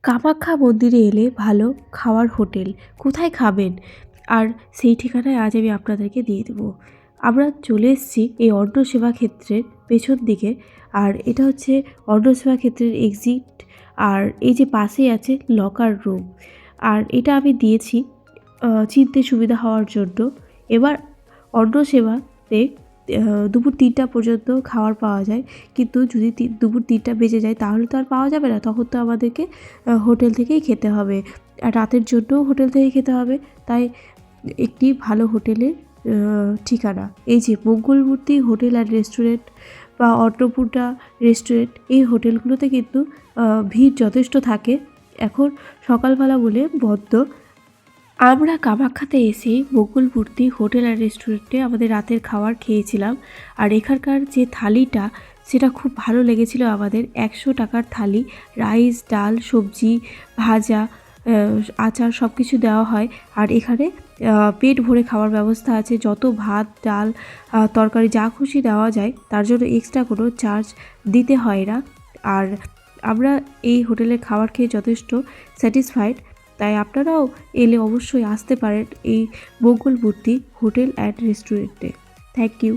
কামাখ্যা মন্দিরে এলে ভালো খাওয়ার হোটেল কোথায় খাবেন, আর সেই ঠিকানায় আজ আমি আপনাদেরকে দিয়ে দেবো। আমরা চলে এসেছি এই অন্ন সেবা ক্ষেত্রের পেছন দিকে, আর এটা হচ্ছে অন্ন সেবা ক্ষেত্রের এক্সিট। আর এই যে পাশেই আছে লকার রুম, আর এটা আমি দিয়েছি চিনতে সুবিধা হওয়ার জন্য। এবার অন্ন সেবাতে দুপুর ৩টা পর্যন্ত খাবার পাওয়া যায়, কিন্তু যদি দুপুর ৩টা বেজে যায় তাহলে তো আর পাওয়া যাবে না, তখন তো আমাদেরকে হোটেল থেকেই খেতে হবে, আর রাতের জন্যও হোটেল থেকেই খেতে হবে। তাই একটি ভালো হোটেলের ঠিকানা এই যে মঙ্গলমূর্তি হোটেল অ্যান্ড রেস্টুরেন্ট বা অন্নপূর্ণা রেস্টুরেন্ট, এই হোটেলগুলোতে কিন্তু ভিড় যথেষ্ট থাকে। এখন সকালবেলা বলে বন্ধ। আমরা কামাখ্যাতে এসে মঙ্গলমূর্তি হোটেল অ্যান্ড রেস্টুরেন্টে আমাদের রাতের খাবার খেয়েছিলাম, আর এখানকার যে থালিটা সেটা খুব ভালো লেগেছিল আমাদের। ১০০ টাকার থালি, রাইস, ডাল, সবজি, ভাজা, আচার সব কিছু দেওয়া হয়। আর এখানে পেট ভরে খাওয়ার ব্যবস্থা আছে, যত ভাত, ডাল, তরকারি যা খুশি দেওয়া যায়, তার জন্য এক্সট্রা কোনো চার্জ দিতে হয় না। আর আমরা এই হোটেলের খাবার খেয়ে যথেষ্ট স্যাটিসফাইড। তাই আপনারাও এলে অবশ্যই আসতে পারেন এই মঙ্গলমূর্তি হোটেল অ্যান্ড রেস্টুরেন্টে। Thank you.